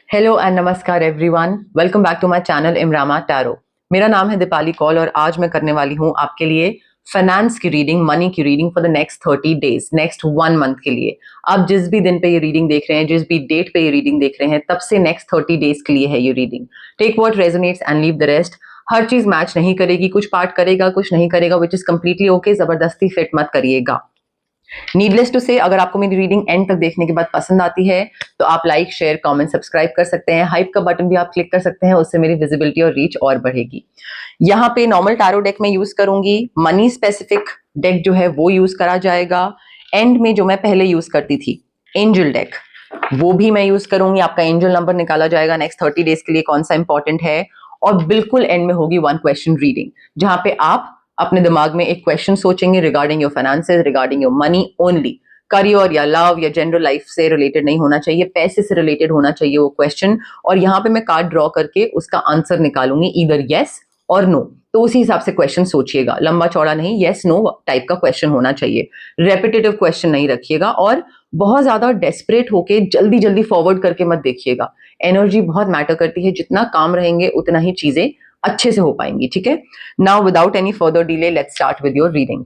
Hello and नमस्कार everyone, welcome back to my channel इमरामा tarot. मेरा नाम है दीपाली कौल और आज मैं करने वाली हूँ आपके लिए फाइनेंस की रीडिंग, मनी की reading for the next 30 days, next 1 month के लिए। आप जिस भी दिन पे ये रीडिंग देख रहे हैं, जिस भी डेट पे ये रीडिंग देख रहे हैं, तब से नेक्स्ट 30 डेज के लिए है ये reading. Take what resonates and leave the rest. हर चीज मैच नहीं करेगी, कुछ पार्ट करेगा, कुछ नहीं करेगा, विच इज कंप्लीटली ओके। जबरदस्ती फिट मत करिएगा। नीडलेस टू से, अगर आपको मेरी रीडिंग एंड तक देखने के बाद पसंद आती है तो आप लाइक, शेयर, कमेंट, सब्सक्राइब कर सकते हैं। हाइप का बटन भी आप क्लिक कर सकते हैं, उससे मेरी विजिबिलिटी और रीच और बढ़ेगी। यहाँ पे नॉर्मल टैरो डेक में यूज करूंगी, मनी स्पेसिफिक डेक जो है वो यूज करा जाएगा। एंड में जो मैं पहले यूज करती थी एंजल डेक, वो भी मैं यूज करूंगी। आपका एंजल नंबर निकाला जाएगा नेक्स्ट 30 डेज के लिए, कौन सा इंपॉर्टेंट है। और बिल्कुल एंड में होगी 1 क्वेश्चन रीडिंग, जहां पे आप अपने दिमाग में एक क्वेश्चन सोचेंगे regarding your finances, regarding your money only. Career या लव या जनरल लाइफ से रिलेटेड नहीं होना चाहिए, पैसे से रिलेटेड होना चाहिए वो क्वेश्चन। और यहाँ पे मैं कार्ड ड्रॉ करके उसका आंसर निकालूंगी, ईदर यस और नो। तो उसी हिसाब से क्वेश्चन सोचिएगा, लंबा चौड़ा नहीं, यस नो टाइप का क्वेश्चन होना चाहिए। रेपिटेटिव क्वेश्चन नहीं रखिएगा और बहुत ज्यादा डेस्परेट होके जल्दी जल्दी फॉरवर्ड करके मत देखिएगा। एनर्जी बहुत मैटर करती है, जितना काम रहेंगे उतना ही चीजें अच्छे से हो पाएंगी। ठीक है, now without any further delay let's start with your reading.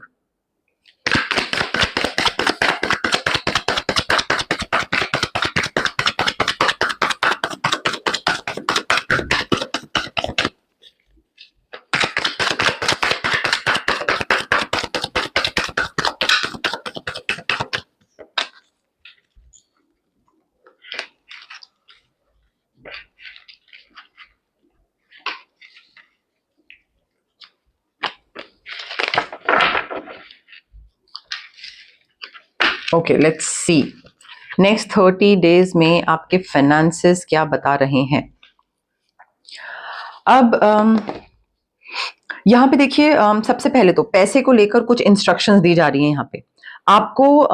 Okay, let's see next 30 days में आपके फाइनेंसेस क्या बता रहे हैं। अब यहाँ पे देखिए, सबसे पहले तो पैसे को लेकर कुछ इंस्ट्रक्शंस दी जा रही हैं। यहाँ पे आपको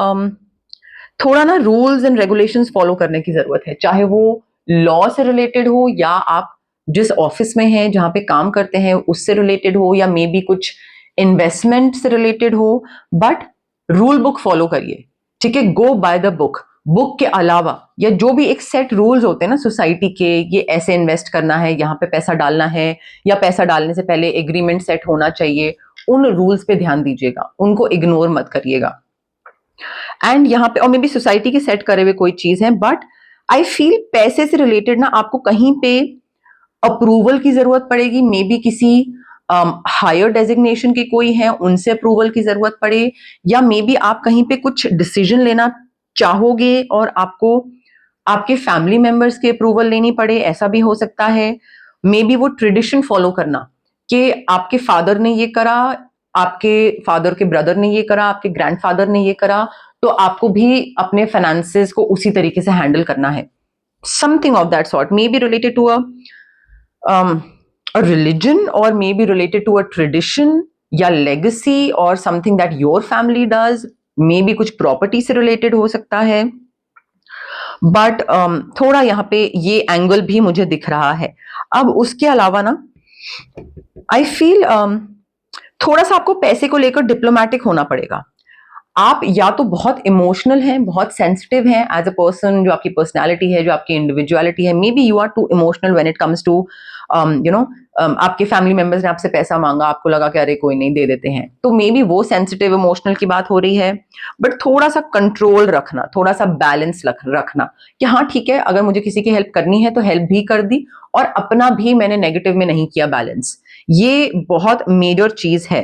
थोड़ा ना रूल्स एंड रेगुलेशंस फॉलो करने की जरूरत है, चाहे वो लॉ से रिलेटेड हो या आप जिस ऑफिस में हैं जहाँ पे काम करते हैं उससे रिलेटेड हो, या मे बी कुछ इन्वेस्टमेंट से रिलेटेड हो। बट रूल बुक फॉलो करिए, ठीक है। गो बाय द बुक। बुक के अलावा या जो भी एक सेट रूल्स होते हैं ना सोसाइटी के, ये ऐसे इन्वेस्ट करना है, यहाँ पे पैसा डालना है, या पैसा डालने से पहले एग्रीमेंट सेट होना चाहिए, उन रूल्स पे ध्यान दीजिएगा, उनको इग्नोर मत करिएगा। एंड यहाँ पे और मे बी सोसाइटी के सेट करे हुए कोई चीज है, बट आई फील पैसे से रिलेटेड ना आपको कहीं पे अप्रूवल की जरूरत पड़ेगी। मे बी किसी हायर डेजिग्नेशन के कोई है, उनसे अप्रूवल की जरूरत पड़े, या मे बी आप कहीं पे कुछ डिसीजन लेना चाहोगे और आपको आपके फैमिली मेंबर्स की अप्रूवल लेनी पड़े, ऐसा भी हो सकता है। मे बी वो ट्रेडिशन फॉलो करना कि आपके फादर ने ये करा, आपके फादर के ब्रदर ने ये करा, आपके ग्रैंडफादर ने ये करा, तो आपको भी अपने फाइनेंसेस को उसी तरीके से हैंडल करना है। Something of that sort, maybe related to a religion or maybe related to a tradition या legacy or something that your family does, maybe कुछ प्रॉपर्टी से रिलेटेड हो सकता है। बट थोड़ा यहाँ पे ये एंगल भी मुझे दिख रहा है। अब उसके अलावा ना आई फील थोड़ा सा आपको पैसे को लेकर डिप्लोमेटिक होना पड़ेगा। आप या तो बहुत इमोशनल हैं, बहुत सेंसिटिव हैं एज अ पर्सन, जो आपकी पर्सनालिटी है, जो आपकी इंडिविजुअलिटी है, maybe you are too emotional when it comes to आपके फैमिली मेंबर्स ने आपसे पैसा मांगा, आपको लगा कि अरे कोई नहीं, दे देते हैं, तो मे बी वो सेंसिटिव इमोशनल की बात हो रही है। बट थोड़ा सा कंट्रोल रखना, थोड़ा सा बैलेंस रखना कि हाँ ठीक है, अगर मुझे किसी की हेल्प करनी है तो हेल्प भी कर दी, और अपना भी मैंने नेगेटिव में नहीं किया बैलेंस। ये बहुत मेजर चीज है,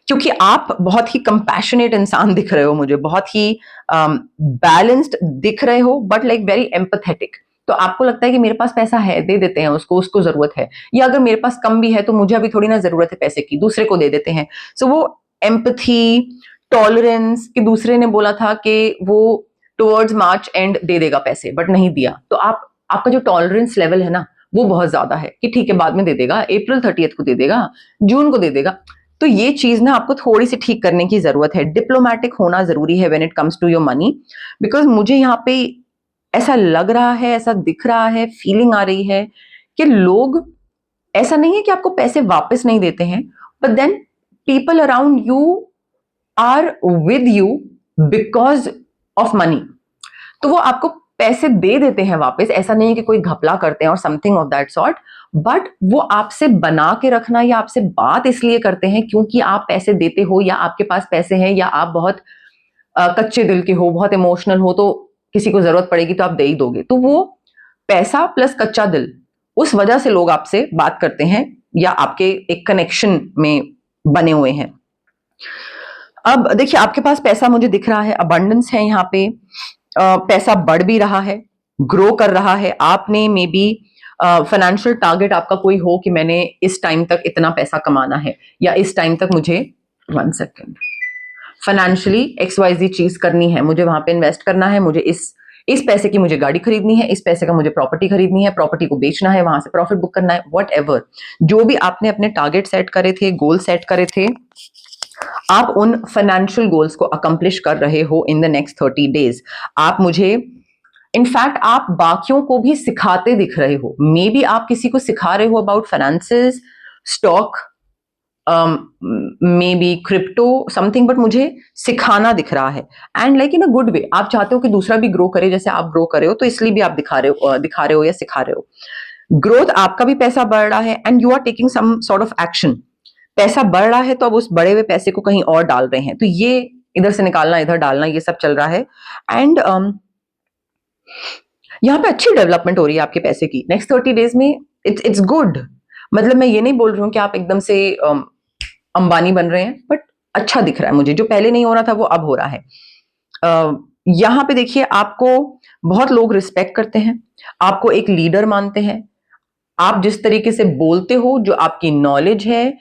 क्योंकि आप बहुत ही कंपैशनेट इंसान दिख रहे हो मुझे, बहुत ही बैलेंस्ड दिख रहे हो, बट लाइक वेरी एम्पथेटिक। तो आपको लगता है कि मेरे पास पैसा है, दे देते हैं उसको, उसको जरूरत है, या अगर मेरे पास कम भी है तो मुझे अभी थोड़ी ना जरूरत है पैसे की, दूसरे को दे देते हैं। सो वो एम्पथी, टॉलरेंस, कि दूसरे ने बोला था कि वो टुवर्ड्स मार्च एंड दे देगा पैसे, बट नहीं दिया, तो आपका जो टॉलरेंस लेवल है ना वो बहुत ज्यादा है कि ठीक है बाद में दे देगा, अप्रैल 30 को दे देगा, जून को दे देगा। तो ये चीज ना आपको थोड़ी सी ठीक करने की जरूरत है। डिप्लोमेटिक होना जरूरी है when it comes to your money, because मुझे यहाँ पे ऐसा लग रहा है, ऐसा दिख रहा है, फीलिंग आ रही है कि लोग, ऐसा नहीं है कि आपको पैसे वापस नहीं देते हैं, but then people around you are with you because of money. तो वो आपको पैसे दे देते हैं वापस, ऐसा नहीं है कि कोई घपला करते हैं और something of that sort, but वो आपसे बना के रखना या आपसे बात इसलिए करते हैं क्योंकि आप पैसे देते हो या आपके पास पैसे हैं या आप बहुत कच्चे दिल के हो, बहुत इमोशनल हो, तो किसी को जरूरत पड़ेगी तो आप दे ही दोगे। तो वो पैसा प्लस कच्चा दिल, उस वजह से लोग आपसे बात करते हैं या आपके एक कनेक्शन में बने हुए हैं। अब देखिए, आपके पास पैसा मुझे दिख रहा है, अबंडेंस है यहाँ पे, पैसा बढ़ भी रहा है, ग्रो कर रहा है। आपने मे बी फाइनेंशियल टारगेट आपका कोई हो कि मैंने इस टाइम तक इतना पैसा कमाना है, या इस टाइम तक मुझे 1 सेकेंड फाइनेंशियली XYZ चीज करनी है, मुझे वहां पे इन्वेस्ट करना है, मुझे इस पैसे की मुझे गाड़ी खरीदनी है, इस पैसे का मुझे प्रॉपर्टी खरीदनी है, प्रॉपर्टी को बेचना है, वहां से प्रॉफिट बुक करना है, वट एवर, जो भी आपने अपने टारगेट सेट करे थे, गोल सेट करे थे, आप उन फाइनेंशियल गोल्स को अकम्प्लिश कर रहे हो इन द नेक्स्ट 30 डेज। आप मुझे, इनफैक्ट आप बाकियों को भी सिखाते दिख रहे हो, मे बी आप किसी को सिखा रहे हो about finances, stock, may be crypto, something, but मुझे सिखाना दिख रहा है, and like in a good way. आप चाहते हो कि दूसरा भी ग्रो करे जैसे आप ग्रो करे हो, तो इसलिए भी आप दिखा रहे हो या सिखा रहे हो। ग्रोथ, आपका भी पैसा बढ़ रहा है and you are taking some sort of action. पैसा बढ़ रहा है तो अब उस बढ़े हुए पैसे को कहीं और डाल रहे हैं, तो ये इधर से निकालना, इधर डालना, ये सब चल रहा है। एंड यहाँ पे अच्छी डेवलपमेंट हो रही है आपके पैसे की नेक्स्ट 30 डेज में। It's good. मतलब मैं ये नहीं बोल रही हूँ कि आप एकदम से अंबानी बन रहे हैं, बट अच्छा दिख रहा है मुझे, जो पहले नहीं हो रहा था वो अब हो रहा है। यहाँ पे देखिए, आपको बहुत लोग रिस्पेक्ट करते हैं, आपको एक लीडर मानते हैं। आप जिस तरीके से बोलते हो, जो आपकी नॉलेज है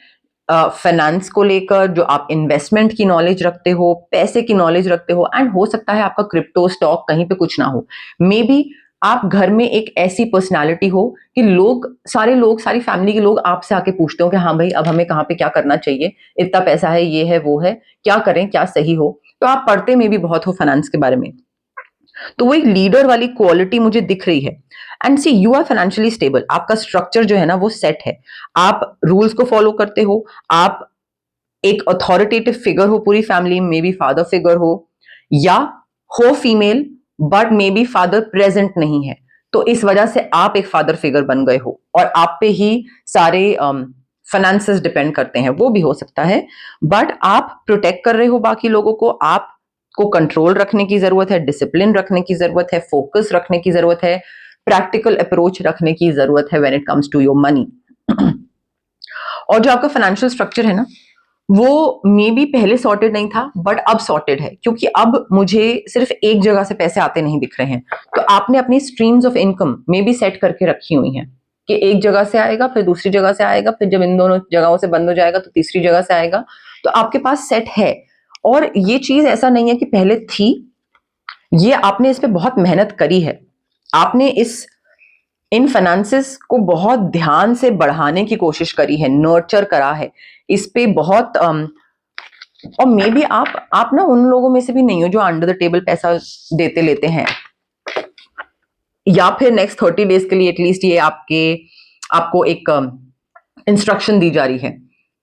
फाइनेंस को लेकर, जो आप इन्वेस्टमेंट की नॉलेज रखते हो, पैसे की नॉलेज रखते हो, एंड हो सकता है आपका क्रिप्टो, स्टॉक कहीं पे कुछ ना हो, मे बी आप घर में एक ऐसी पर्सनालिटी हो कि सारी फैमिली के लोग आपसे आके पूछते हो कि हाँ भाई, अब हमें कहाँ पे क्या करना चाहिए, इतना पैसा है, ये है, वो है, क्या करें, क्या सही हो। तो आप पढ़ते में भी बहुत हो फाइनेंस के बारे में, तो वो एक लीडर वाली क्वालिटी मुझे दिख रही है। And see, you are financially stable, आपका स्ट्रक्चर जो है ना वो सेट है, आप रूल्स को फॉलो करते हो, आप एक अथॉरिटेटिव फिगर हो पूरी फैमिली में, मे बी फादर फिगर हो, या हो female but may be father present नहीं है, तो इस वजह से आप एक फादर फिगर बन गए हो और आप पे ही सारे फाइनेंसेस डिपेंड करते हैं, वो भी हो सकता है। बट आप प्रोटेक्ट कर रहे हो बाकी लोगों को, आपको कंट्रोल रखने की जरूरत है, डिसिप्लिन रखने की जरूरत है, फोकस रखने की जरूरत है, प्रैक्टिकल अप्रोच रखने की जरूरत है when it comes to your money. और जो आपका फाइनेंशियल स्ट्रक्चर है ना, वो मे बी पहले सॉर्टेड नहीं था बट अब सॉर्टेड है, क्योंकि अब मुझे सिर्फ एक जगह से पैसे आते नहीं दिख रहे हैं। तो आपने अपनी streams of income may be set करके रखी हुई हैं कि एक जगह से आएगा, फिर दूसरी जगह से आएगा, फिर जब इन दोनों जगहों से बंद हो जाएगा तो तीसरी जगह से आएगा। तो आपके पास सेट है, और ये चीज ऐसा नहीं है कि पहले थी, ये आपने इस पे बहुत मेहनत करी है, आपने इन फाइनेंसेस को बहुत ध्यान से बढ़ाने की कोशिश करी है, नर्चर करा है इस पे बहुत। और मे बी आप ना उन लोगों में से भी नहीं हो जो अंडर द टेबल पैसा देते लेते हैं, या फिर नेक्स्ट 30 डेज के लिए एटलीस्ट ये आपको एक इंस्ट्रक्शन दी जा रही है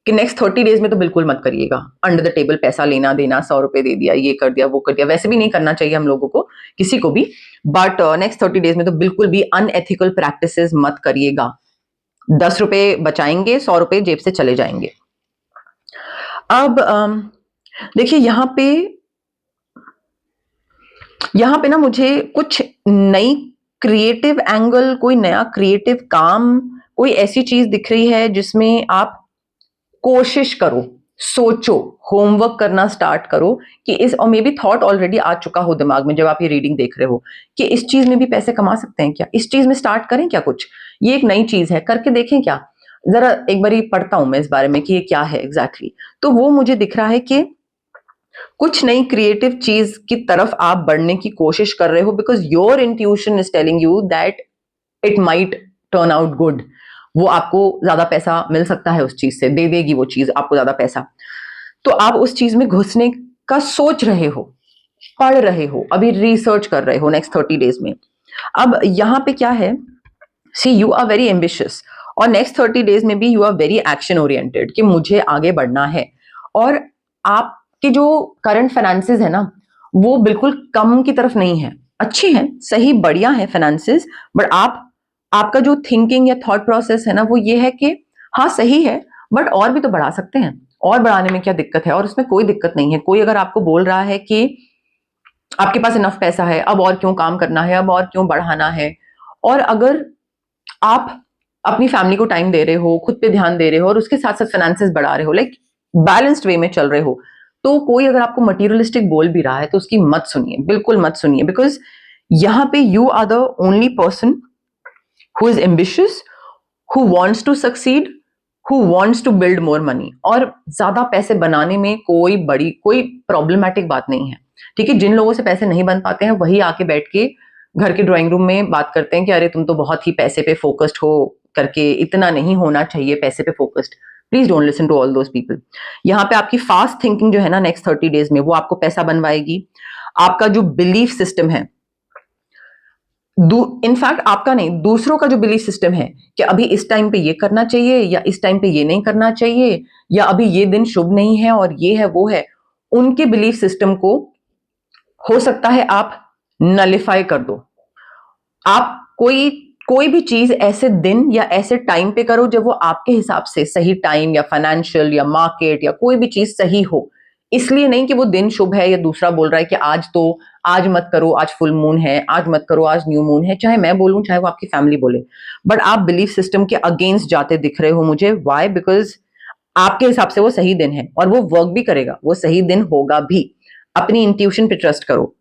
कि नेक्स्ट 30 डेज में तो बिल्कुल मत करिएगा अंडर द टेबल पैसा लेना देना, 100 रुपए दे दिया, ये कर दिया, वो कर दिया। वैसे भी नहीं करना चाहिए हम लोगों को, किसी को भी, बट नेक्स्ट 30 डेज में तो बिल्कुल भी अनएथिकल प्रैक्टिसेस मत करिएगा। 10 रुपए बचाएंगे, 100 रुपए जेब से चले जाएंगे। अब देखिए, यहाँ पे ना मुझे कुछ नई क्रिएटिव एंगल, कोई नया क्रिएटिव काम, कोई ऐसी चीज दिख रही है जिसमें आप कोशिश करो, सोचो, होमवर्क करना स्टार्ट करो कि और मे बी थॉट ऑलरेडी आ चुका हो दिमाग में जब आप ये रीडिंग देख रहे हो कि इस चीज में भी पैसे कमा सकते हैं क्या, इस चीज में स्टार्ट करें क्या, कुछ ये एक नई चीज है, करके देखें क्या, जरा एक बार पढ़ता हूं मैं इस बारे में कि ये क्या है एग्जैक्टली। तो वो मुझे दिख रहा है कि कुछ नई क्रिएटिव चीज की तरफ आप बढ़ने की कोशिश कर रहे हो, because your intuition is telling you that it might turn out good. वो आपको ज्यादा पैसा मिल सकता है, उस चीज से दे देगी वो चीज आपको ज्यादा पैसा, तो आप उस चीज में घुसने का सोच रहे हो, पढ़ रहे हो, अभी रिसर्च कर रहे हो नेक्स्ट 30 डेज में। अब यहाँ पे क्या है, see, you are very ambitious, और नेक्स्ट 30 डेज में भी you are very action oriented कि मुझे आगे बढ़ना है। और आपके जो करंट फाइनेंसेस है ना, वो बिल्कुल कम की तरफ नहीं है, अच्छी हैं, सही बढ़िया है फाइनेंसेस, बट आपका जो थिंकिंग या थॉट प्रोसेस है ना वो ये है कि हाँ सही है बट और भी तो बढ़ा सकते हैं, और बढ़ाने में क्या दिक्कत है, और उसमें कोई दिक्कत नहीं है। कोई अगर आपको बोल रहा है कि आपके पास इनफ पैसा है, अब और क्यों काम करना है, अब और क्यों बढ़ाना है, और अगर आप अपनी फैमिली को टाइम दे रहे हो, खुद पे ध्यान दे रहे हो और उसके साथ साथ फाइनेंसेस बढ़ा रहे हो, लाइक बैलेंस्ड वे में चल रहे हो, तो कोई अगर आपको मटीरियलिस्टिक बोल भी रहा है तो उसकी मत सुनिए, बिल्कुल मत सुनिए, बिकॉज यहां पे you are the only person who is ambitious, who wants to succeed, who wants to build more money. और ज्यादा पैसे बनाने में कोई प्रॉब्लमैटिक बात नहीं है, ठीक है। जिन लोगों से पैसे नहीं बन पाते हैं वही आके बैठ के घर के ड्राइंग रूम में बात करते हैं कि अरे तुम तो बहुत ही पैसे पे फोकस्ड हो, करके इतना नहीं होना चाहिए पैसे पे focused. Please don't listen to all those people. यहाँ पे आपकी फास्ट थिंकिंग जो है ना नेक्स्ट 30 डेज में वो आपको पैसा बनवाएगी। आपका जो बिलीफ सिस्टम है, इनफैक्ट आपका नहीं, दूसरों का जो बिलीफ सिस्टम है कि अभी इस टाइम पे ये करना चाहिए या इस टाइम पे ये नहीं करना चाहिए, या अभी ये दिन शुभ नहीं है और ये है वो है, उनके बिलीफ सिस्टम को हो सकता है आप नलिफाई कर दो। आप कोई कोई भी चीज ऐसे दिन या ऐसे टाइम पे करो जब वो आपके हिसाब से सही टाइम या फाइनेंशियल या मार्केट या कोई भी चीज सही हो। इसलिए नहीं कि वो दिन शुभ है या दूसरा बोल रहा है कि आज मत करो, आज फुल मून है, आज मत करो, आज न्यू मून है, चाहे मैं बोलूं चाहे वो आपकी फैमिली बोले, बट आप बिलीफ सिस्टम के अगेंस्ट जाते दिख रहे हो मुझे। वाई? बिकॉज आपके हिसाब से वो सही दिन है और वो वर्क भी करेगा, वो सही दिन होगा भी। अपनी इंट्यूशन पे ट्रस्ट करो,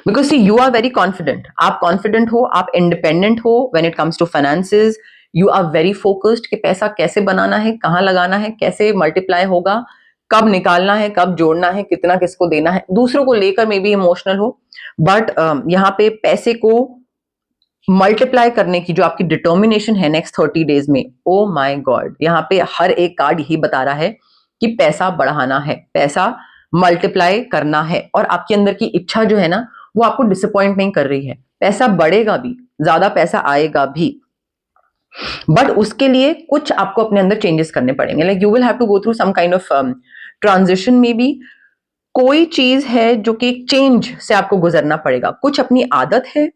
because see you are very confident, आप कॉन्फिडेंट हो, आप इंडिपेंडेंट हो when it comes to finances. You are very focused कि पैसा कैसे बनाना है, कहाँ लगाना है, कैसे मल्टीप्लाई होगा, कब निकालना है, कब जोड़ना है, कितना किसको देना है। दूसरों को लेकर मे बी इमोशनल हो, बट यहाँ पे पैसे को मल्टीप्लाई करने की जो आपकी डिटर्मिनेशन है नेक्स्ट 30 डेज में, ओ माय गॉड, यहाँ पे हर एक कार्ड यही बता रहा है कि पैसा बढ़ाना है, पैसा मल्टीप्लाई करना है, और आपके अंदर की इच्छा जो है ना वो आपको डिसअपॉइंट नहीं कर रही है। पैसा बढ़ेगा भी, ज्यादा पैसा आएगा भी, बट उसके लिए कुछ आपको अपने अंदर चेंजेस करने पड़ेंगे। Like you will have to go through some kind of transition. में भी कोई चीज है जो कि एक चेंज से आपको गुजरना पड़ेगा, कुछ अपनी आदत है,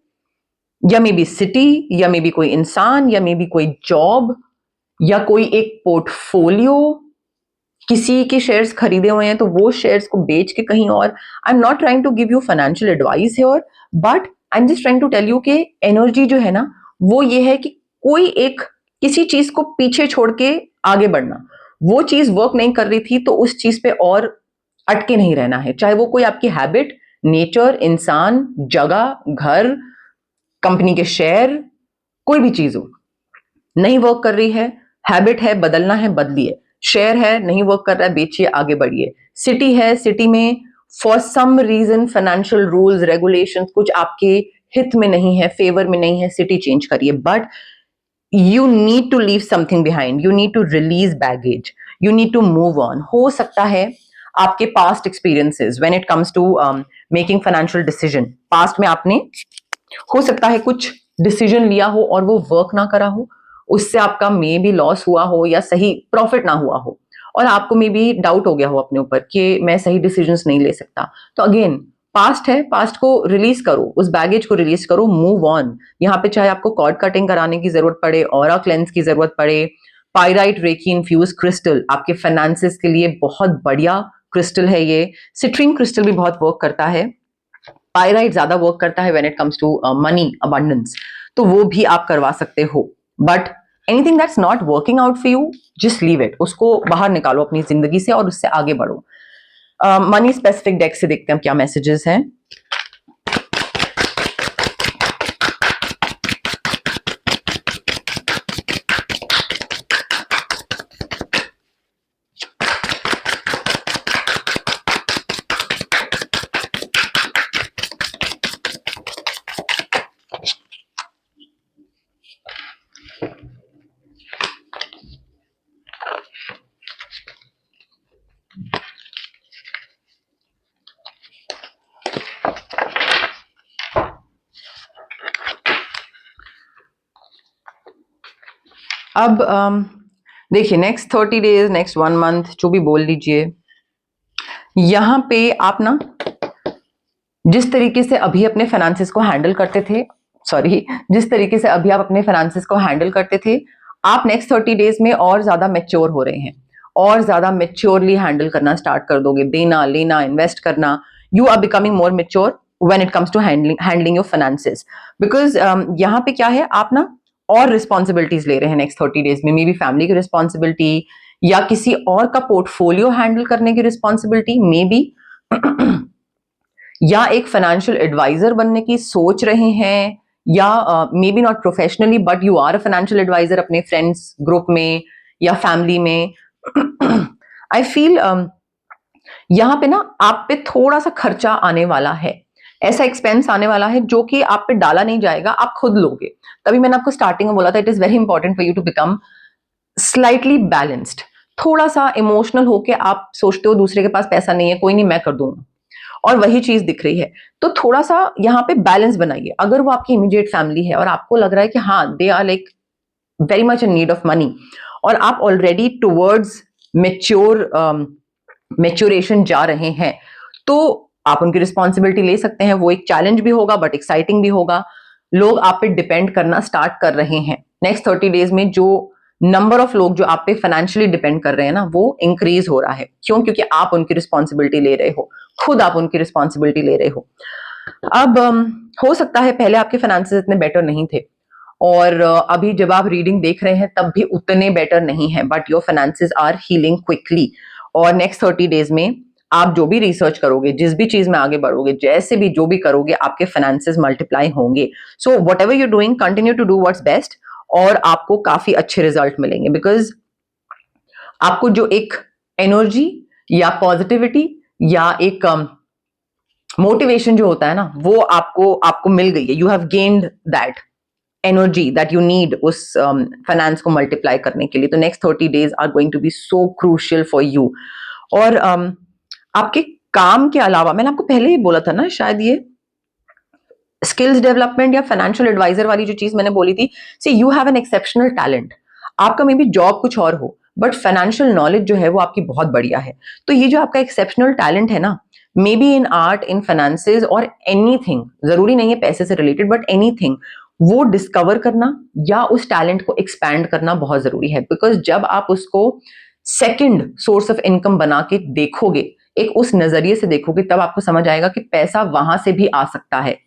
या मे बी सिटी, या मे बी कोई इंसान, या मे बी कोई जॉब, या कोई एक पोर्टफोलियो, किसी के शेयर्स खरीदे हुए हैं तो वो शेयर्स को बेच के कहीं और। I am not trying to give you financial advice here, but I am just trying to tell you कि एनर्जी जो है ना वो ये है कि कोई एक किसी चीज को पीछे छोड़ के आगे बढ़ना। वो चीज वर्क नहीं कर रही थी तो उस चीज पे और अटके नहीं रहना है, चाहे वो कोई आपकी हैबिट, नेचर, इंसान, जगह, घर, कंपनी के शेयर, कोई भी चीज हो, नहीं वर्क कर रही है, हैबिट है बदलना है बदलिए, शेयर है नहीं वर्क कर रहा है बेचिए, आगे बढ़िए, सिटी है, सिटी में for some reason financial rules regulations कुछ आपके हित में नहीं है, फेवर में नहीं है, सिटी चेंज करिए। But you need to leave something behind, you need to release baggage, you need to move on. हो सकता है आपके past experiences when it comes to making financial decision, past में आपने हो सकता है कुछ डिसीजन लिया हो और वो वर्क ना करा हो, उससे आपका मे भी लॉस हुआ हो या सही प्रॉफिट ना हुआ हो, और आपको मे भी डाउट हो गया हो अपने ऊपर कि मैं सही डिसीजंस नहीं ले सकता। तो अगेन पास्ट है, पास्ट को रिलीज करो, उस बैगेज को रिलीज करो, मूव ऑन। यहाँ पे चाहे आपको कॉर्ड कटिंग कराने की जरूरत पड़े, ऑरा क्लेंस की जरूरत पड़े, पायराइट रेकी इन्फ्यूज क्रिस्टल आपके फाइनेंसेस के लिए बहुत बढ़िया क्रिस्टल है ये। सिट्रिन क्रिस्टल भी बहुत वर्क करता है, पायराइट ज्यादा वर्क करता है when it comes to money abundance, तो वो भी आप करवा सकते हो। But anything that's not working out for you, just leave it, उसको बाहर निकालो अपनी जिंदगी से और उससे आगे बढ़ो। मनी स्पेसिफिक डेक से देखते हैं क्या मैसेजेस हैं। अब देखिए नेक्स्ट 30 डेज, नेक्स्ट 1 मंथ, जो भी बोल लीजिए, यहां पे आप ना जिस तरीके से अभी अपने फाइनेंसेस को हैंडल करते थे, जिस तरीके से अभी आप अपने फाइनेंसेस को हैंडल करते थे, आप नेक्स्ट 30 डेज में और ज्यादा मैच्योर हो रहे हैं, और ज्यादा मैच्योरली हैंडल करना स्टार्ट कर दोगे, देना लेना इन्वेस्ट करना. You are becoming more mature when it comes to handling your finances. Because यहाँ पे क्या है, आप ना और रिस्पॉन्सिबिलिटीज ले रहे हैं नेक्स्ट 30 डेज में, मे बी फैमिली की रिस्पॉन्सिबिलिटी या किसी और का पोर्टफोलियो हैंडल करने की रिस्पॉन्सिबिलिटी, मे बी या एक फाइनेंशियल एडवाइजर बनने की सोच रहे हैं, या maybe not professionally but you are a financial advisor अपने फ्रेंड्स ग्रुप में या फैमिली में. आई फील यहाँ पे ना आप पे थोड़ा सा खर्चा आने वाला है, ऐसा एक्सपेंस आने वाला है जो कि आप पे डाला नहीं जाएगा, आप खुद लोगे. तभी मैंने आपको स्टार्टिंग में बोला था, it is very important for you to become slightly balanced. थोड़ा सा इमोशनल होके आप सोचते हो दूसरे के पास पैसा नहीं है, कोई नहीं मैं कर दूंगा, और वही चीज दिख रही है. तो थोड़ा सा यहाँ पे बैलेंस बनाइए. अगर वो आपकी इमीडिएट फैमिली है और आपको लग रहा है कि हाँ they are like very much in need of money, और आप ऑलरेडी टुवर्ड्स मैच्योरेशन जा रहे हैं, तो आप उनकी रिस्पॉन्सिबिलिटी ले सकते हैं. वो एक चैलेंज भी होगा बट एक्साइटिंग भी होगा. लोग आप पे डिपेंड करना स्टार्ट कर रहे हैं नेक्स्ट 30 डेज में. जो नंबर ऑफ लोग जो आप पे फाइनेंशियली डिपेंड कर रहे हैं ना, वो इंक्रीज हो रहा है. क्यों? क्योंकि आप उनकी रिस्पॉन्सिबिलिटी ले रहे हो, खुद आप उनकी रिस्पॉन्सिबिलिटी ले रहे हो. अब हो सकता है पहले आपके फाइनेंसेस इतने बेटर नहीं थे, और अभी जब आप रीडिंग देख रहे हैं तब भी उतने बेटर नहीं है, but your finances are healing quickly. और नेक्स्ट 30 डेज में आप जो भी रिसर्च करोगे, जिस भी चीज में आगे बढ़ोगे, जैसे भी जो भी करोगे, आपके फाइनेंसेस मल्टीप्लाई होंगे. So whatever you doing, continue to do what's best, और आपको काफी अच्छे रिजल्ट मिलेंगे. बिकॉज आपको जो एक एनर्जी या पॉजिटिविटी या एक मोटिवेशन जो होता है ना, वो आपको मिल गई है. You have gained that energy that you need उस फाइनेंस को मल्टीप्लाई करने के लिए. तो next 30 days are going to be so crucial for you. और आपके काम के अलावा, मैंने आपको पहले ही बोला था ना शायद, ये स्किल्स डेवलपमेंट या फाइनेंशियल एडवाइजर वाली जो चीज मैंने बोली थी, see you have an exceptional talent. आपका मे बी जॉब कुछ और हो, बट फाइनेंशियल नॉलेज जो है वो आपकी बहुत बढ़िया है. तो ये जो आपका एक्सेप्शनल टैलेंट है ना, may be in art, in finances और एनीथिंग, जरूरी नहीं है पैसे से रिलेटेड, बट एनीथिंग, वो डिस्कवर करना या उस टैलेंट को एक्सपैंड करना बहुत जरूरी है. बिकॉज जब आप उसको सेकंड सोर्स ऑफ इनकम बना के देखोगे, एक उस नजरिए से देखोगे, तब आपको समझ आएगा कि पैसा वहां से भी आ सकता है.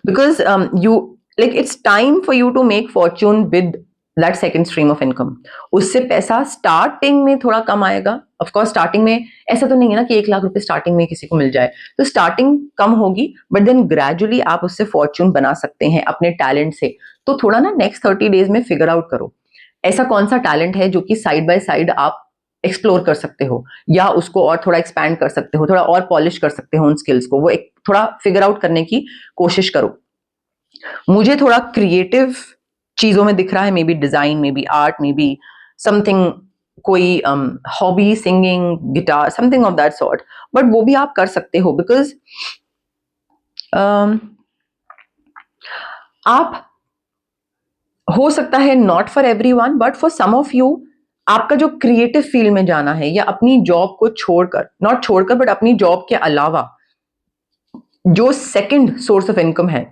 Because you like it's time for you to make fortune with that second stream of income. उससे पैसा स्टार्टिंग में थोड़ा कम आएगा. ऑफ कोर्स स्टार्टिंग में ऐसा तो नहीं है ना कि 1 लाख रुपए स्टार्टिंग में किसी को मिल जाए, तो स्टार्टिंग कम होगी, बट देन ग्रेजुअली आप उससे फॉर्च्यून बना सकते हैं अपने टैलेंट से. तो थोड़ा ना नेक्स्ट 30 डेज में फिगर आउट करो, ऐसा कौन सा टैलेंट है जो कि साइड बाय साइड आप एक्सप्लोर कर सकते हो, या उसको और थोड़ा एक्सपैंड कर सकते हो, थोड़ा और पॉलिश कर सकते हो उन स्किल्स को. वो एक थोड़ा फिगर आउट करने की कोशिश करो. मुझे थोड़ा क्रिएटिव चीजों में दिख रहा है, maybe design, maybe art, maybe something, कोई hobby, singing, guitar, something of that sort. But वो भी आप कर सकते हो. बिकॉज आप, हो सकता है not for everyone, but for some of you, आपका जो क्रिएटिव फील्ड में जाना है, या अपनी जॉब को छोड़कर, नॉट छोड़कर बट अपनी जॉब के अलावा जो सेकंड सोर्स ऑफ इनकम है,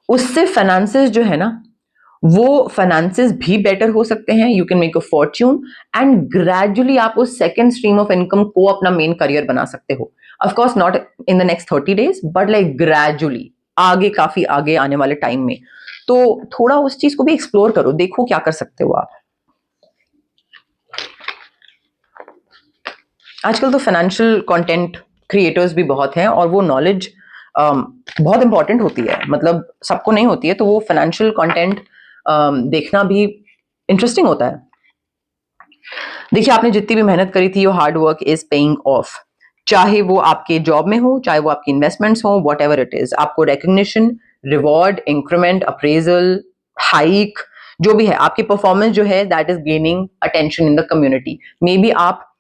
उससे फाइनेंसेस जो है ना, वो फाइनेंसेस भी बेटर हो सकते हैं. You can make a Fortune, and gradually आप उस सेकंड स्ट्रीम ऑफ इनकम को अपना मेन करियर बना सकते हो. Of course not in the next 30 days, but like gradually आगे, काफी आगे आने वाले टाइम में. तो थोड़ा उस चीज को भी एक्सप्लोर करो, देखो क्या कर सकते हो आप. आजकल तो फाइनेंशियल कंटेंट क्रिएटर्स भी बहुत हैं, और वो नॉलेज बहुत इंपॉर्टेंट होती है, मतलब सबको नहीं होती है. तो वो फाइनेंशियल कंटेंट देखना भी इंटरेस्टिंग होता है. देखिए, आपने जितनी भी मेहनत करी थी, your hard work is paying off. चाहे वो आपके जॉब में हो, चाहे वो आपकी इन्वेस्टमेंट्स हो, वट एवर इट इज, आपको recognition, reward, increment, appraisal, hike, जो भी है, आपकी परफॉर्मेंस जो है, that is gaining attention in the community. May be आप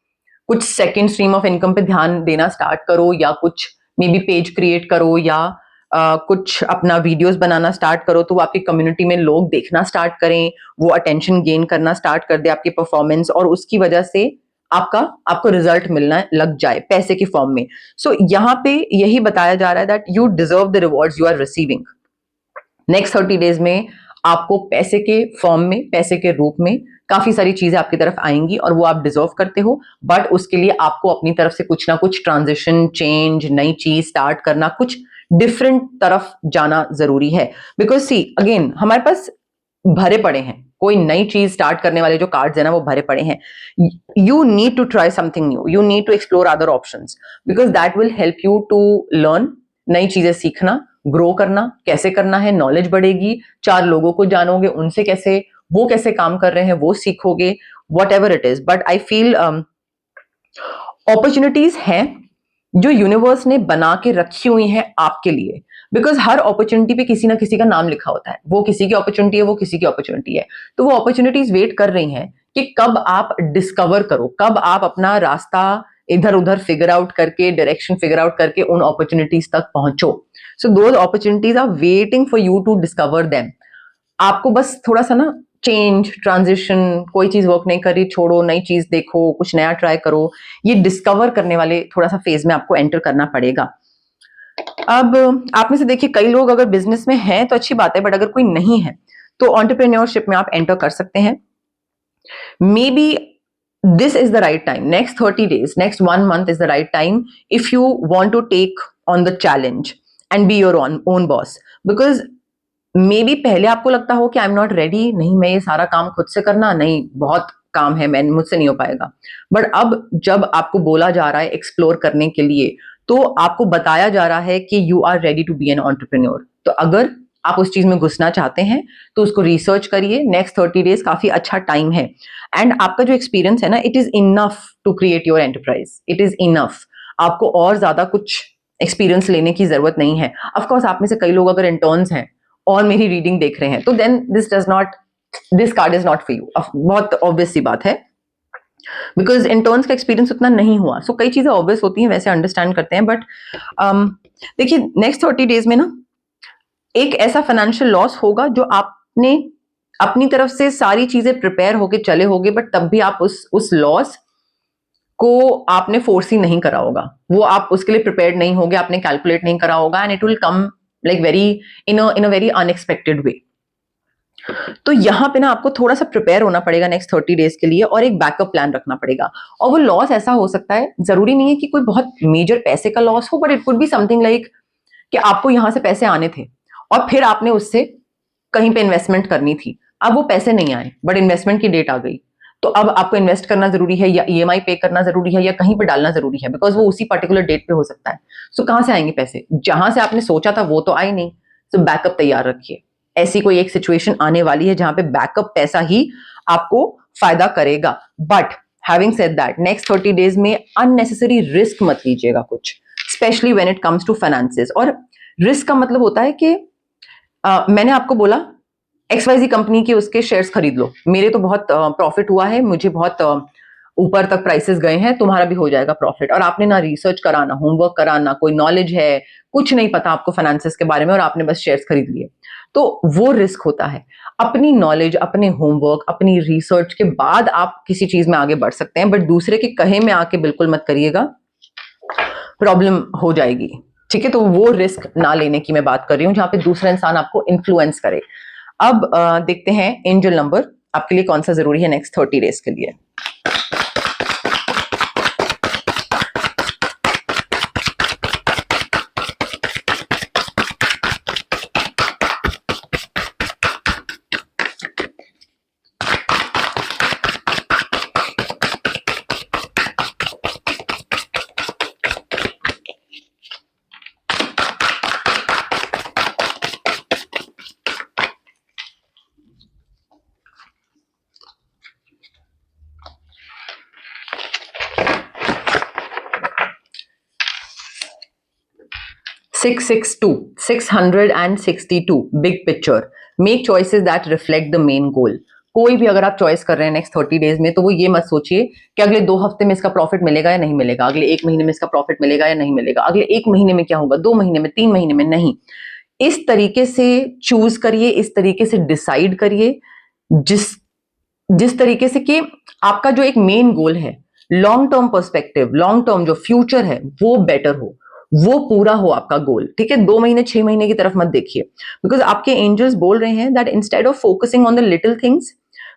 कुछ सेकेंड स्ट्रीम ऑफ इनकम पे ध्यान देना स्टार्ट करो, या कुछ मे बी पेज क्रिएट करो, या कुछ अपना वीडियोस बनाना स्टार्ट करो, तो वो आपकी कम्युनिटी में लोग देखना स्टार्ट करें, वो अटेंशन गेन करना स्टार्ट कर दे आपकी परफॉर्मेंस, और उसकी वजह से आपको रिजल्ट मिलना लग जाए पैसे की फॉर्म में। सो यहाँ पे यही बताया जा रहा है that you deserve the rewards you are receiving. Next 30 days में आपको पैसे के फॉर्म में, पैसे के रूप में काफी सारी चीजें आपकी तरफ आएंगी और वो आप डिजर्व करते हो, बट उसके लिए आपको अपनी तरफ से कुछ ना कुछ ट्रांजिशन, चेंज, नई चीज स्टार्ट करना, कुछ डिफरेंट तरफ जाना जरूरी है। बिकॉज सी अगेन हमारे पास भरे पड़े हैं, कोई नई चीज स्टार्ट करने वाले जो कार्ड्स है ना वो भरे पड़े हैं। You need to try something new, you need to explore other options, because that will help you to learn, नई चीजें सीखना, ग्रो करना, कैसे करना है, नॉलेज बढ़ेगी, 4 लोगों को जानोगे, उनसे कैसे, वो कैसे काम कर रहे हैं वो सीखोगे, what ever it is. But I feel opportunities हैं जो यूनिवर्स ने बना के रखी हुई हैं आपके लिए, बिकॉज हर अपॉर्चुनिटी पे किसी ना किसी का नाम लिखा होता है। वो किसी की अपॉर्चुनिटी है, वो किसी की अपॉर्चुनिटी है, तो वो अपॉर्चुनिटीज वेट कर रही हैं कि कब आप डिस्कवर करो, कब आप अपना रास्ता इधर उधर फिगर आउट करके, डायरेक्शन फिगर आउट करके उन अपॉर्चुनिटीज तक पहुंचो। So those opportunities are waiting for you to discover them. आपको बस थोड़ा सा ना चेंज, ट्रांजिशन, कोई चीज वर्क नहीं करी, छोड़ो, नई चीज देखो, कुछ नया ट्राई करो, ये डिस्कवर करने वाले थोड़ा सा फेज में आपको एंटर करना पड़ेगा। अब आप में से देखिए कई लोग अगर बिजनेस में हैं तो अच्छी बात है, बट अगर कोई नहीं है तो एंटरप्रेन्योरशिप में आप एंटर कर सकते हैं। May be this is the right time, next 30 days, next 1 month is the right time if you want to take on the challenge and be your own boss, because may be पहले आपको लगता हो कि आई am not ready, नहीं मैं ये सारा काम खुद से करना, नहीं बहुत काम है, मैं मुझसे नहीं हो पाएगा। बट अब जब आपको बोला जा रहा है एक्सप्लोर करने के लिए, तो आपको बताया जा रहा है कि you are ready to be an entrepreneur. तो अगर आप उस चीज में घुसना चाहते हैं तो उसको रिसर्च करिए, नेक्स्ट 30 डेज काफी अच्छा टाइम है। एंड आपका जो एक्सपीरियंस है ना, it is enough to create your enterprise, it is enough. आपको और ज्यादा कुछ एक्सपीरियंस लेने की जरूरत नहीं है। ऑफकोर्स आप में से कई लोग अगर इंटर्न्स हैं और मेरी रीडिंग देख रहे हैं तो then this card is not for you. बहुत ऑब्वियस सी बात है, बिकॉज इंटर्न्स का एक्सपीरियंस उतना नहीं हुआ। सो कई चीजें ऑब्वियस होती हैं, वैसे अंडरस्टैंड करते हैं, बट देखिए नेक्स्ट 30 डेज में ना एक ऐसा फाइनेंशियल लॉस होगा जो आपने अपनी तरफ से सारी चीजें प्रिपेयर होके चले होगे, बट तब भी आप उस लॉस को आपने फोर्स ही नहीं करा होगा, वो आप उसके लिए प्रिपेयर्ड नहीं होगे, आपने कैलकुलेट नहीं करा होगा, and it will come like very in a very unexpected way. तो यहां पे ना आपको थोड़ा सा प्रिपेयर होना पड़ेगा नेक्स्ट 30 डेज के लिए, और एक बैकअप प्लान रखना पड़ेगा। और वो लॉस ऐसा हो सकता है, जरूरी नहीं है कि कोई बहुत मेजर पैसे का लॉस हो, but it could be something like कि आपको यहां से पैसे आने थे और फिर आपने उससे कहीं पे इन्वेस्टमेंट करनी थी, अब वो पैसे नहीं आए बट इन्वेस्टमेंट की डेट आ गई, तो अब आपको इन्वेस्ट करना जरूरी है, या ईएमआई पे करना जरूरी है, या कहीं पे डालना जरूरी है, बिकॉज वो उसी पर्टिकुलर डेट पे हो सकता है। सो कहां से आएंगे पैसे? जहां से आपने सोचा था वो तो आए नहीं। सो बैकअप तैयार रखिए, ऐसी कोई एक सिचुएशन आने वाली है जहां पे बैकअप पैसा ही आपको फायदा करेगा। But having said that, next 30 days में अननेसेसरी रिस्क मत लीजिएगा कुछ, specially when it comes to finances. और रिस्क का मतलब होता है कि मैंने आपको बोला XYZ कंपनी के उसके शेयर्स खरीद लो, मेरे तो बहुत प्रॉफिट हुआ है, मुझे बहुत ऊपर तक प्राइसेस गए हैं, तुम्हारा भी हो जाएगा प्रॉफिट, और आपने ना रिसर्च करा, ना होमवर्क करा, ना कोई नॉलेज है, कुछ नहीं पता आपको फाइनेंसेस के बारे में, और आपने बस शेयर्स खरीद लिए, तो वो रिस्क होता है। अपनी नॉलेज, अपने होमवर्क, अपनी रिसर्च के बाद आप किसी चीज में आगे बढ़ सकते हैं, बट दूसरे के कहे में आके बिल्कुल मत करिएगा, प्रॉब्लम हो जाएगी। ठीक है, तो वो रिस्क ना लेने की मैं बात कर रही हूँ जहां पे दूसरा इंसान आपको इन्फ्लुएंस करे। अब देखते हैं एंजल नंबर आपके लिए कौन सा जरूरी है नेक्स्ट 30 डेज के लिए। Six 662 big picture, make choices that reflect the main goal. कोई भी अगर आप चॉइस कर रहे हैं नेक्स्ट 30 डेज में, तो वो ये मत सोचिए कि अगले 2 हफ्ते में इसका प्रॉफिट मिलेगा या नहीं मिलेगा, अगले 1 महीने में इसका प्रॉफिट मिलेगा या नहीं मिलेगा, अगले 1 महीने में क्या होगा, 2 महीने में, 3 महीने में, नहीं। इस तरीके से चूज करिए, इस तरीके से डिसाइड करिए, जिस तरीके से कि आपका जो एक मेन गोल है, long term perspective, long term जो फ्यूचर है वो बेटर हो, वो पूरा हो आपका गोल, ठीक है। 2 महीने 6 महीने की तरफ मत देखिए, बिकॉज आपके एंजल्स बोल रहे हैं that instead of focusing on the little things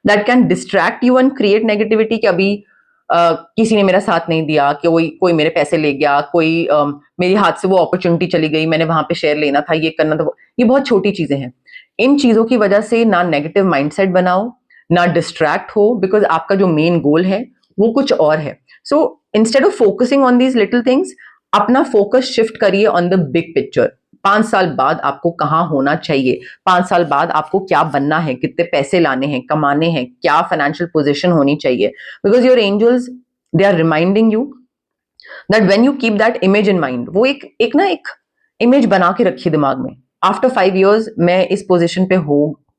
that can distract you and create negativity, कि अभी किसी ने मेरा साथ नहीं दिया, कि कोई मेरे पैसे ले गया, कोई मेरे हाथ से वो अपॉर्चुनिटी चली गई, मैंने वहां पे शेयर लेना था, ये करना था, ये बहुत छोटी चीजें हैं। इन चीजों की वजह से ना नेगेटिव माइंडसेट बनाओ, ना डिस्ट्रैक्ट हो, बिकॉज आपका जो मेन गोल है वो कुछ और है। So instead of focusing on these little things, अपना फोकस शिफ्ट करिए ऑन द बिग पिक्चर। 5 साल बाद आपको कहाँ होना चाहिए, 5 साल बाद आपको क्या बनना है, कितने पैसे लाने हैं, कमाने हैं, क्या फाइनेंशियल पोजीशन होनी चाहिए, because your angels they are reminding you that when you keep that image in mind, वो एक इमेज बना के रखिए दिमाग में, आफ्टर 5 years मैं इस पोजीशन पे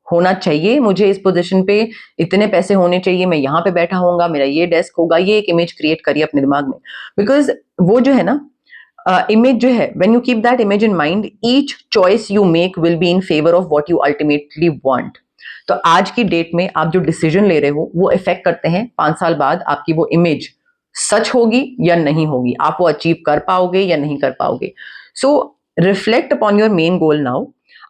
होना चाहिए, मुझे इस पोजीशन पे इतने पैसे होने चाहिए, मैं यहाँ पे बैठा होऊंगा, मेरा ये डेस्क होगा, ये एक इमेज क्रिएट करिए अपने दिमाग में। बिकॉज वो जो है ना इमेज जो है, when you keep that image in mind, each choice you make will be in favour of what you ultimately want. तो आज की डेट में आप जो डिसीजन ले रहे हो वो इफेक्ट करते हैं 5 साल बाद आपकी वो इमेज सच होगी या नहीं होगी, आप वो अचीव कर पाओगे या नहीं कर पाओगे। So reflect upon your main goal now.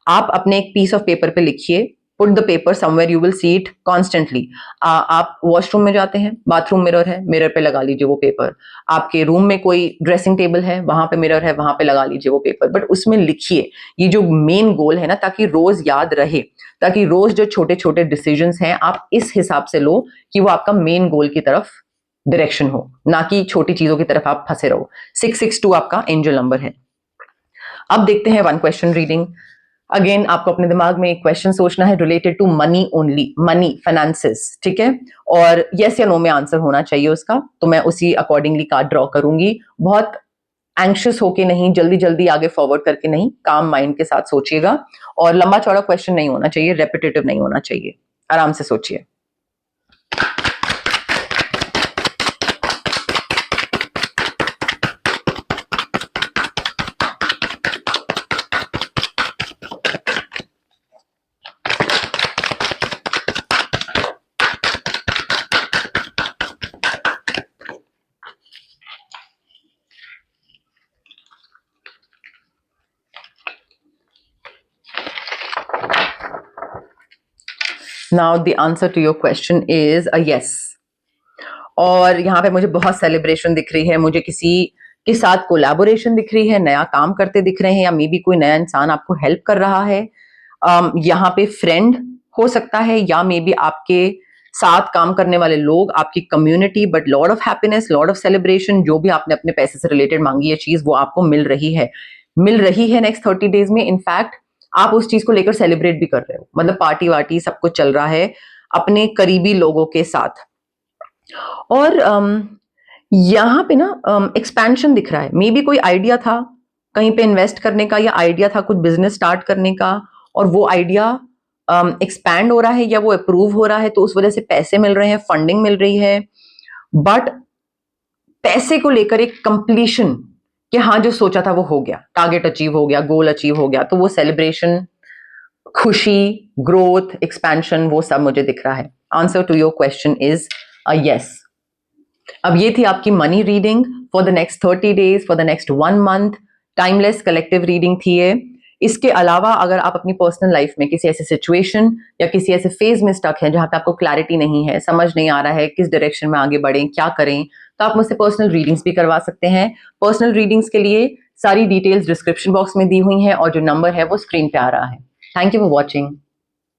आप अपने एक पीस ऑफ पेपर पे लिखिए, put the paper somewhere you will see it constantly. आप वॉशरूम में जाते हैं, बाथरूम मिरर है, मिरर पे लगा लीजिए वो पेपर। आपके रूम में कोई ड्रेसिंग टेबल है, वहां पे मिरर है, वहां पे लगा लीजिए वो पेपर, बट उसमें लिखिए ये जो मेन गोल है ना, ताकि रोज याद रहे, ताकि रोज जो छोटे छोटे डिसीजंस हैं आप इस हिसाब से लो कि वो आपका मेन गोल की तरफ डायरेक्शन हो, ना कि छोटी चीजों की तरफ आप फंसे रहो। 662 आपका एंजल नंबर है। अब देखते हैं 1 क्वेश्चन रीडिंग। अगेन आपको अपने दिमाग में एक क्वेश्चन सोचना है related to money only, money, finances, ठीक है, और यस या नो में आंसर होना चाहिए उसका। तो मैं उसी अकॉर्डिंगली कार्ड ड्रॉ करूंगी। बहुत एंक्शियस होके नहीं, जल्दी जल्दी आगे फॉरवर्ड करके नहीं, काम माइंड के साथ सोचिएगा, और लंबा चौड़ा क्वेश्चन नहीं होना चाहिए, रेपिटेटिव नहीं होना चाहिए, आराम से सोचिए। Now the answer to your question is a yes. और यहाँ पे मुझे बहुत सेलिब्रेशन दिख रही है, मुझे किसी के साथ कोलैबोरेशन दिख रही है, नया काम करते दिख रहे हैं, या मे बी कोई नया इंसान आपको हेल्प कर रहा है। यहाँ पे फ्रेंड हो सकता है, या मे बी आपके साथ काम करने वाले लोग, आपकी community, but lot of happiness, lot of celebration, जो भी आपने अपने पैसे से रिलेटेड मांगी है चीज, वो आपको मिल रही है नेक्स्ट 30 डेज में। इनफैक्ट आप उस चीज को लेकर सेलिब्रेट भी कर रहे हो, मतलब पार्टी वार्टी सब कुछ चल रहा है अपने करीबी लोगों के साथ। और यहाँ पे ना एक्सपेंशन दिख रहा है, मे बी कोई आइडिया था कहीं पे इन्वेस्ट करने का, या आइडिया था कुछ बिजनेस स्टार्ट करने का, और वो आइडिया एक्सपैंड हो रहा है या वो अप्रूव हो रहा है, तो उस वजह से पैसे मिल रहे हैं, फंडिंग मिल रही है। बट पैसे को लेकर एक कंप्लीशन, कि हाँ जो सोचा था वो हो गया, टारगेट अचीव हो गया, गोल अचीव हो गया, तो वो सेलिब्रेशन, खुशी, ग्रोथ, एक्सपेंशन, वो सब मुझे दिख रहा है। Answer to your question is a yes. अब ये थी आपकी money reading for the next 30 days, for the next 1 month, timeless collective reading थी ये। इसके अलावा अगर आप अपनी पर्सनल लाइफ में किसी ऐसे सिचुएशन या किसी ऐसे फेज में स्टक है जहां पे आपको क्लैरिटी नहीं है, समझ नहीं आ रहा है किस डायरेक्शन में आगे बढ़ें, क्या करें, तो आप मुझसे पर्सनल रीडिंग्स भी करवा सकते हैं। पर्सनल रीडिंग्स के लिए सारी डिटेल्स डिस्क्रिप्शन बॉक्स में दी हुई हैं, और जो नंबर है वो स्क्रीन पे आ रहा है। Thank you for watching.